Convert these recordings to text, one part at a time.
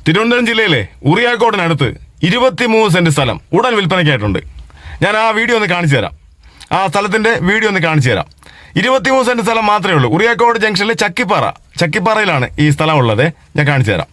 തിരുവനന്തപുരം ജില്ലയിലെ ഉറിയാക്കോടിനടുത്ത് 23 സെന്റ് സ്ഥലം ഉടൻ വിൽപ്പനയ്ക്കായിട്ടുണ്ട്. ഞാൻ ആ വീഡിയോ ഒന്ന് കാണിച്ചു തരാം. ആ സ്ഥലത്തിൻ്റെ വീഡിയോ ഒന്ന് കാണിച്ചു തരാം. 23 സെന്റ് സ്ഥലം മാത്രമേ ഉള്ളൂ. ഉറിയാക്കോട് ജംഗ്ഷനിലെ ചക്കിപ്പാറയിലാണ് ഈ സ്ഥലം ഉള്ളത്. ഞാൻ കാണിച്ചു തരാം.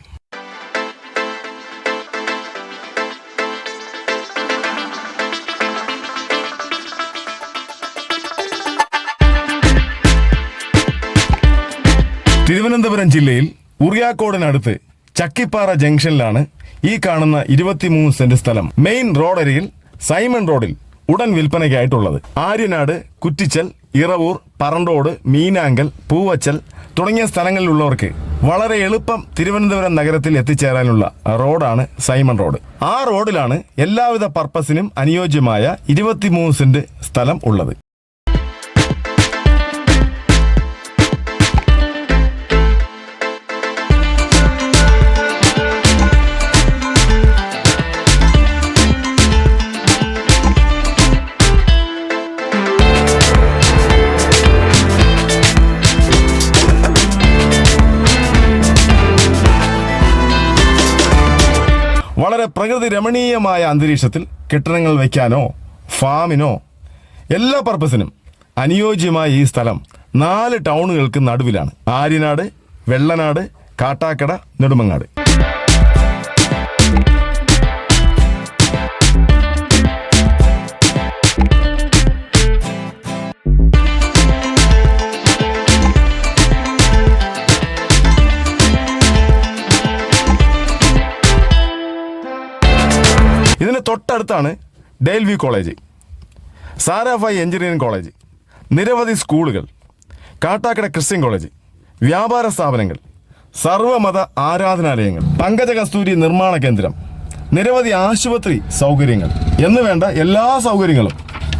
തിരുവനന്തപുരം ജില്ലയിൽ ഉറിയാക്കോടിനടുത്ത് ചക്കിപ്പാറ ജംഗ്ഷനിലാണ് ഈ കാണുന്ന 23 സെന്റ് സ്ഥലം മെയിൻ റോഡരികിൽ സൈമൺ റോഡിൽ ഉടൻ വിൽപ്പനയ്ക്കായിട്ടുള്ളത്. ആര്യനാട്, കുറ്റിച്ചൽ, ഇറവൂർ, പറണ്ടോട്, മീനാങ്കൽ, പൂവച്ചൽ തുടങ്ങിയ സ്ഥലങ്ങളിലുള്ളവർക്ക് വളരെ എളുപ്പം തിരുവനന്തപുരം നഗരത്തിൽ എത്തിച്ചേരാനുള്ള റോഡാണ് സൈമൺ റോഡ്. ആ റോഡിലാണ് എല്ലാവിധ പർപ്പസിനും അനുയോജ്യമായ 23 സെന്റ് സ്ഥലം ഉള്ളത്. വളരെ പ്രകൃതി രമണീയമായ അന്തരീക്ഷത്തിൽ കെട്ടിടങ്ങൾ വയ്ക്കാനോ ഫാമിനോ എല്ലാ പർപ്പസിനും അനുയോജ്യമായ ഈ സ്ഥലം 4 ടൗണുകൾക്ക് നടുവിലാണ്. ആര്യനാട്, വെള്ളനാട്, കാട്ടാക്കട, നെടുമങ്ങാട്. ഇതിന് തൊട്ടടുത്താണ് Dale View college, Sarabhai engineering college, നിരവധി സ്കൂളുകൾ, കാട്ടാക്കട ക്രിസ്ത്യൻ കോളേജ്, വ്യാപാര സ്ഥാപനങ്ങൾ, സർവമത ആരാധനാലയങ്ങൾ, പങ്കജ കസ്തൂരി നിർമ്മാണ കേന്ദ്രം, നിരവധി ആശുപത്രി സൗകര്യങ്ങൾ എന്ന് വേണ്ട എല്ലാ സൗകര്യങ്ങളും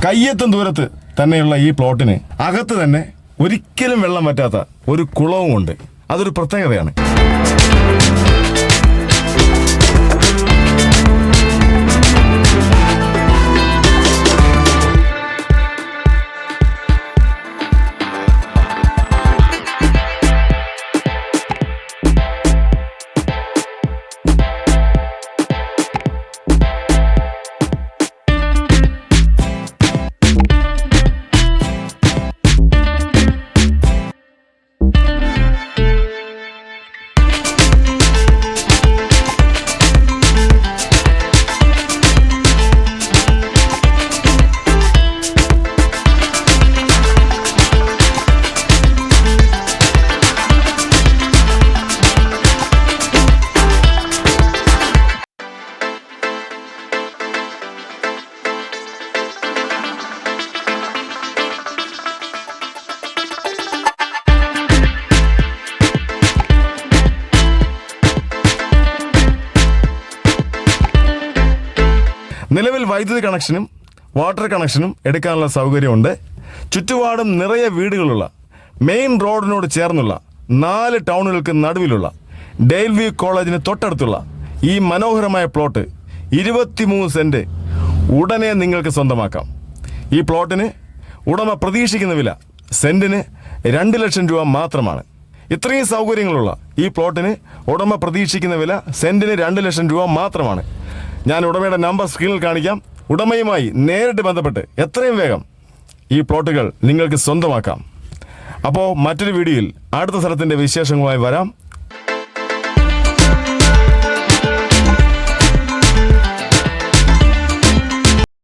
കയ്യെത്തും ദൂരത്ത് തന്നെയുള്ള ഈ പ്ലോട്ടിന് അകത്ത് തന്നെ ഒരിക്കലും വെള്ളം പറ്റാത്ത ഒരു കുളവുമുണ്ട്. അതൊരു പ്രത്യേകതയാണ്. നിലവിൽ വൈദ്യുതി കണക്ഷനും വാട്ടർ കണക്ഷനും എടുക്കാനുള്ള സൗകര്യമുണ്ട്. ചുറ്റുപാടും നിറയെ വീടുകളുള്ള മെയിൻ റോഡിനോട് ചേർന്നുള്ള 4 ടൗണുകൾക്ക് നടുവിലുള്ള ഡെയിൽവ്യൂ കോളേജിന് തൊട്ടടുത്തുള്ള ഈ മനോഹരമായ പ്ലോട്ട് 23 സെന്റ് ഉടനെ നിങ്ങൾക്ക് സ്വന്തമാക്കാം. ഈ പ്ലോട്ടിന് ഉടമ പ്രതീക്ഷിക്കുന്ന വില സെന്റിന് 2 ലക്ഷം രൂപ മാത്രമാണ്. ഇത്രയും സൗകര്യങ്ങളുള്ള ഈ പ്ലോട്ടിന് ഉടമ പ്രതീക്ഷിക്കുന്ന വില സെന്റിന് 2 ലക്ഷം രൂപ മാത്രമാണ്. ഞാൻ ഉടമയുടെ നമ്പർ സ്ക്രീനിൽ കാണിക്കാം. ഉടമയുമായി നേരിട്ട് ബന്ധപ്പെട്ട് എത്രയും വേഗം ഈ പ്ലോട്ടുകൾ നിങ്ങൾക്ക് സ്വന്തമാക്കാം. അപ്പോൾ മറ്റൊരു വീഡിയോയിൽ അടുത്ത സ്ഥലത്തിൻ്റെ വിശേഷങ്ങളുമായി വരാം.